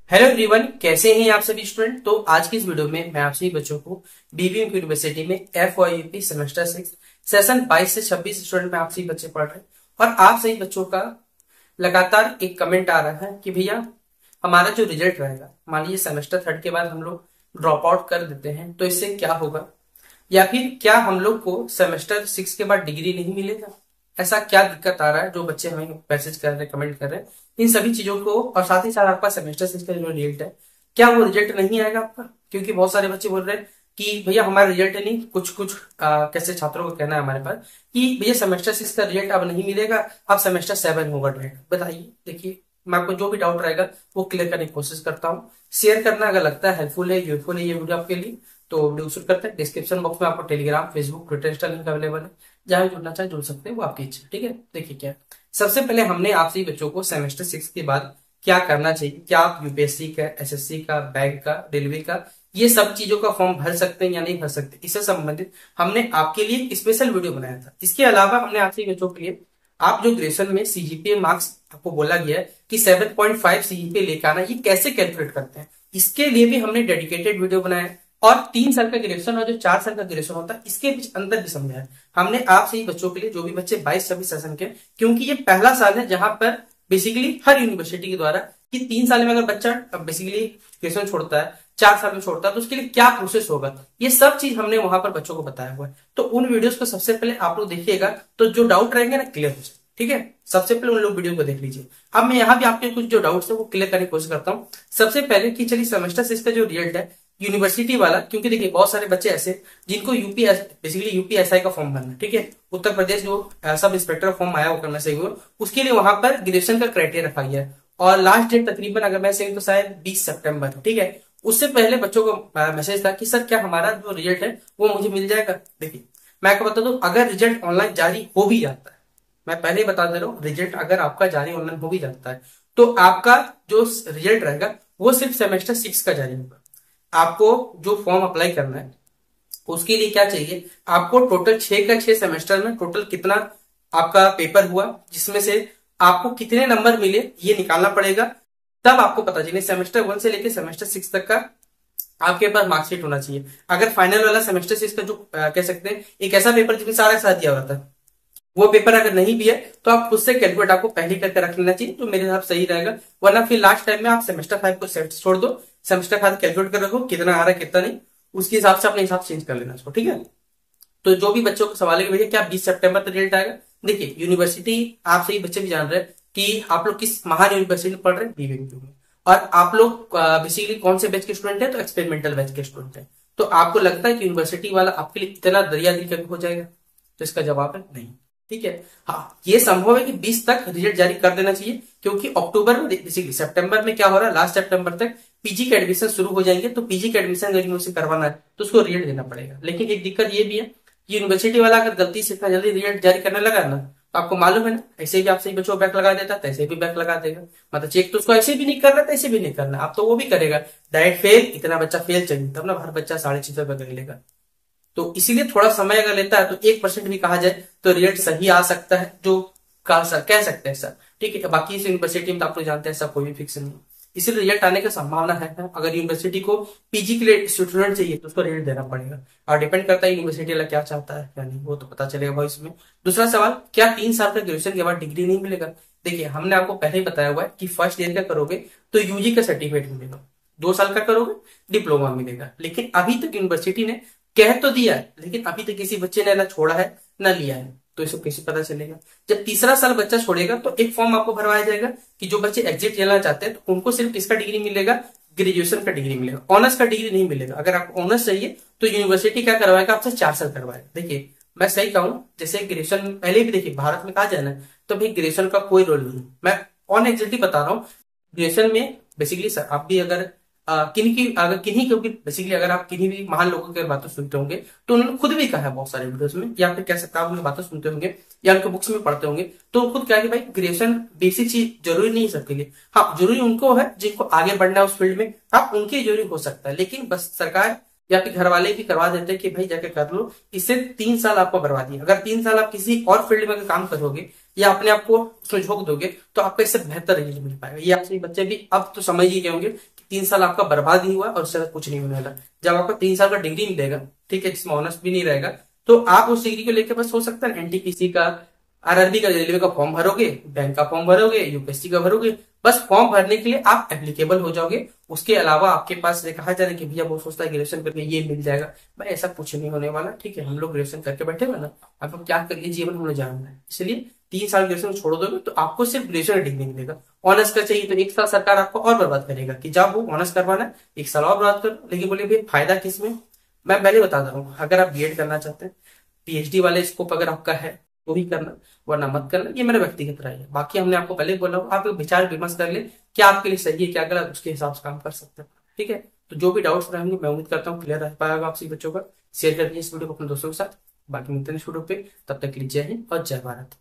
Hello everyone, कैसे हैं आप सभी स्टूडेंट। तो आज की इस वीडियो में मैं आप सभी बच्चों को बीबीएम यूनिवर्सिटी में FYUP सेमेस्टर 6 सेशन 22 से 26 स्टूडेंट में आप सभी बच्चे पढ़ रहे हैं। और आप सभी बच्चों का लगातार एक कमेंट आ रहा है कि भैया हमारा जो रिजल्ट रहेगा, मान लीजिए सेमेस्टर 3 के बाद हम लोग ड्रॉप आउट कर देते हैं तो इससे क्या होगा, या फिर क्या हम लोग को सेमेस्टर 6 के बाद डिग्री नहीं मिलेगा। ऐसा क्या दिक्कत आ रहा है, जो बच्चे हमें मैसेज कर रहे हैं, कमेंट कर रहे हैं, इन सभी चीजों को। और साथ ही साथ आपका सेमेस्टर 6 का जो रिजल्ट है, क्या वो रिजल्ट नहीं आएगा आपका? क्योंकि बहुत सारे बच्चे बोल रहे हैं कि भैया हमारा रिजल्ट नहीं, कुछ कुछ कैसे छात्रों का कहना है हमारे पास कि भैया सेमेस्टर 6 का रिजल्ट अब नहीं मिलेगा, अब सेमेस्टर 7 होगा डायरेक्ट। बताइए, देखिए मैं आपको जो भी डाउट रहेगा वो क्लियर करने की कोशिश करता हूँ। शेयर करना अगर लगता है हेल्पफुल है, यूजफुल है ये वीडियो आपके लिए, तो वीडियो शुरू करते हैं। डिस्क्रिप्शन बॉक्स में आपको Telegram, Facebook, Twitter, Insta link available है, जहां जुड़ना चाहे जुड़ सकते हैं, वो आपकी इच्छा। ठीक है, देखिए क्या है। सबसे पहले हमने आप सभी बच्चों को सेमेस्टर 6 के बाद क्या करना चाहिए, क्या आप यूपीएससी का, एसएससी का, बैंक का, रेलवे का, ये सब चीजों का फॉर्म भर सकते हैं या नहीं भर सकते, इससे संबंधित हमने आपके लिए एक स्पेशल वीडियो बनाया था। इसके अलावा हमने आप सभी बच्चों के लिए, आप जो ग्रेजुएशन में सीजीपीए मार्क्स आपको बोला गया है कि 7.5 सीजीपीए लेकर आना, ये कैसे कैलकुलेट करते हैं, इसके लिए भी हमने डेडिकेटेड वीडियो बनाया है। और 3 साल का ग्रेजुएशन और जो 4 साल का ग्रेजुएशन होता है, इसके बीच अंतर भी समझा है हमने आप सही बच्चों के लिए, जो भी बच्चे 22-26 सेशन के, क्योंकि ये पहला साल है जहां पर बेसिकली हर यूनिवर्सिटी के द्वारा कि 3 साल में अगर बच्चा बेसिकली ग्रेजुएशन छोड़ता है, 4 साल में छोड़ता है, तो उसके लिए क्या प्रोसेस होगा, ये सब चीज हमने वहां पर बच्चों को बताया हुआ है। तो उन वीडियोस को सबसे पहले आप लोग देखिएगा, तो जो डाउट रहेंगे ना क्लियर हो जाए। ठीक है, सबसे पहले उन लोग वीडियो को देख लीजिए। अब मैं यहाँ भी आपके कुछ जो डाउट्स है वो क्लियर करने की कोशिश करता हूँ। सबसे पहले कि चलिए सेमेस्टर 6 का जो रिजल्ट है यूनिवर्सिटी वाला, क्योंकि देखिए बहुत सारे बच्चे ऐसे जिनको यूपीएस बेसिकली यूपीएसआई का फॉर्म भरना है। ठीक है, उत्तर प्रदेश जो सब इंस्पेक्टर फॉर्म आया वो करना सही हुआ, उसके लिए वहां पर ग्रेजुएशन का क्राइटेरिया रखा गया है। और लास्ट डेट तकरीबन अगर मैं सही तो शायद 20 सितंबर। ठीक है, उससे पहले बच्चों को मैसेज था कि सर क्या हमारा जो रिजल्ट है वो मुझे मिल जाएगा। देखिए मैं आपको बता दूं, अगर रिजल्ट ऑनलाइन जारी हो भी जाता है, मैं पहले ही बता दे रहा हूँ, रिजल्ट अगर आपका जारी ऑनलाइन हो भी जाता है तो आपका जो रिजल्ट रहेगा वो सिर्फ सेमेस्टर 6 का जारी होगा। आपको जो फॉर्म अप्लाई करना है उसके लिए क्या चाहिए, आपको टोटल 6 का 6 सेमेस्टर में टोटल कितना आपका पेपर हुआ, जिसमें से आपको कितने नंबर मिले ये निकालना पड़ेगा। तब आपको पता चले सेमेस्टर 1 से लेकर सेमेस्टर 6 तक का आपके पास मार्कशीट होना चाहिए। अगर फाइनल वाला सेमेस्टर 6 का जो कह सकते हैं एक ऐसा पेपर जिसमें सारा साथ दिया हुआ था, वो पेपर अगर नहीं भी है तो आप खुद से कैलकुलेट आपको पहले करके रख लेना चाहिए, तो मेरे हिसाब से सही रहेगा। वरना फिर लास्ट टाइम में आप सेमेस्टर 5 को छोड़ दो, सेमेस्टर 5 कैलकुलेट कर रखो कितना आ रहा है कितना नहीं, उसके हिसाब से अपने हिसाब चेंज कर लेना उसको। ठीक है, तो जो भी बच्चों को सवाल है कि भैया क्या 20 सितंबर तक रिजल्ट आएगा, देखिए यूनिवर्सिटी आप सही बच्चे भी जान रहे हैं कि आप लोग किस महान यूनिवर्सिटी में पढ़ रहे हैं, बीबीएम में। और आप लोग बेसिकली कौन से बैच के स्टूडेंट है, तो एक्सपेरिमेंटल बैच के स्टूडेंट है। तो आपको लगता है कि यूनिवर्सिटी वाला आपके लिए इतना दरिया दिल कभी हो जाएगा, तो इसका जवाब है नहीं। ठीक है, हाँ ये संभव है कि 20 तक रिजल्ट जारी कर देना चाहिए, क्योंकि अक्टूबर में बेसिकली सितंबर में क्या हो रहा है, लास्ट सितंबर तक पीजी के एडमिशन शुरू हो जाएंगे। तो पीजी के एडमिशन अगर यूनिवर्सिटी करवाना है तो उसको रिजल्ट देना पड़ेगा। लेकिन एक दिक्कत ये भी है, यूनिवर्सिटी वाला अगर गलती से इतना जल्दी रिजल्ट जारी करने लगा ना, तो आपको मालूम है ना, ऐसे भी आपसे बच्चों बैक लगा देता है, ऐसे भी बैक लगा देगा। मतलब चेक तो उसको ऐसे भी नहीं करना था, ऐसे भी नहीं करना, अब तो वो भी करेगा डायरेक्ट फेल। इतना बच्चा फेल चाहिए तब ना हर बच्चा 650 कर लेगा। तो इसीलिए थोड़ा समय अगर लेता है तो 1% भी कहा जाए तो रिजल्ट सही आ सकता है, जो कह सकते हैं सर। ठीक है, बाकी इस यूनिवर्सिटी में तो आप लोग जानते हैं सब कोई भी फिक्स नहीं, इसीलिए रिजल्ट आने की संभावना है। अगर यूनिवर्सिटी को पीजी के लिए स्टूडेंट चाहिए तो उसको रिजल्ट देना पड़ेगा, और डिपेंड करता है यूनिवर्सिटी वाला क्या चाहता है या नहीं, वो तो पता चलेगा भविष्य में। दूसरा सवाल, क्या 3 साल का ग्रेजुएशन के बाद डिग्री नहीं मिलेगा। देखिए हमने आपको पहले ही बताया हुआ है कि फर्स्ट ईयर का करोगे तो यूजी का सर्टिफिकेट मिलेगा, 2 साल का करोगे डिप्लोमा मिलेगा। लेकिन अभी तक यूनिवर्सिटी ने कह तो दिया है, लेकिन अभी तक किसी बच्चे ने ना छोड़ा है ना लिया है, तो इसको कैसे पता चलेगा। जब तीसरा साल बच्चा छोड़ेगा तो एक फॉर्म आपको भरवाया जाएगा कि जो बच्चे एग्जिट लेना चाहते हैं तो उनको सिर्फ किसका डिग्री मिलेगा, ग्रेजुएशन का डिग्री मिलेगा, ऑनर्स का डिग्री नहीं मिलेगा। अगर आपको ऑनर्स चाहिए तो यूनिवर्सिटी क्या करवाएगा, आपसे 4 साल करवाएगा। देखिए मैं सही कहूँ, जैसे ग्रेजुएशन पहले भी देखिए भारत में कहा जाए ना, तो भाई ग्रेजुएशन का कोई रोल नहीं, मैं ऑन एग्जैक्टली बता रहा हूँ। ग्रेजुएशन में बेसिकली सर आप भी अगर किन्हीं क्योंकि बेसिकली अगर आप किन्हीं भी महान लोगों की बातें सुनते होंगे तो उन्होंने खुद भी कहा है बहुत सारे वीडियोस में, या फिर कह सकते हैं आप उनकी बातें सुनते होंगे या उनके बुक्स में पढ़ते होंगे, तो खुद क्या है कि भाई ग्रेजुएशन बेसिक चीज जरूरी नहीं सबके लिए। हाँ जरूरी उनको है जिनको आगे बढ़ना है उस फील्ड में, आप उनके जरूरी हो सकता है, लेकिन बस सरकार या फिर घर वाले भी करवा देते हैं कि भाई जाके कर लो, इससे 3 साल आपको बर्बादी है। अगर 3 साल आप किसी और फील्ड में काम करोगे या अपने आप को उसमें झोंक दोगे तो आपको इससे बेहतर रिजल्ट मिल पाएगा। ये आप सभी बच्चे भी अब तो समझ ही गए होंगे कि 3 साल आपका बर्बाद ही हुआ और उससे ज्यादा कुछ नहीं होने वाला। जब आपको 3 साल का डिग्री मिलेगा, ठीक है, जिसमें ऑनर्स भी नहीं रहेगा, तो आप उस डिग्री को लेकर बस हो सकता है एनटीपीसी का, आरआरबी का, रेलवे का फॉर्म भरोगे, बैंक का फॉर्म भरोगे, यूपीएससी का भरोगे, बस फॉर्म भरने के लिए आप एप्लीकेबल हो जाओगे। उसके अलावा आपके पास ये कहा जा रहा है कि भैया वो सोचता है ग्रेजुएशन करके ये मिल जाएगा, भाई ऐसा कुछ नहीं होने वाला, ठीक है। हम लोग ग्रेजुएशन करके बैठे हुए ना, आपको क्या करिए जीवन में जानना है, इसलिए 3 साल ग्रेजुएशन छोड़ दोगे तो आपको सिर्फ ग्रेजुएशन डिग्री मिलेगा। ऑनर्स का चाहिए तो 1 साल सरकार आपको और बर्बाद करेगा कि जब वो ऑनर्स करवाना है 1 साल और बर्बाद करो। लेकिन बोले भैया फायदा किसमें, मैं पहले बता रहा हूँ, अगर आप बीएड करना चाहते हैं, पीएचडी वाले स्कोप अगर आपका है तो ही करना, वरना मत करना। ये मेरा व्यक्तिगत राय है। बाकी हमने आपको पहले बोला, आप एक विचार विमर्श कर ले क्या आपके लिए सही है क्या गलत, उसके हिसाब से काम कर सकते हैं, ठीक है। तो जो भी डाउट्स रहेंगे मैं उम्मीद करता हूँ क्लियर रह पाएगा आप सभी बच्चों का। शेयर कर दीजिए इस वीडियो को अपने दोस्तों के साथ। बाकी मिलते हैं इस वीडियो पे, तब तक के लिए जय हिंद और जय भारत।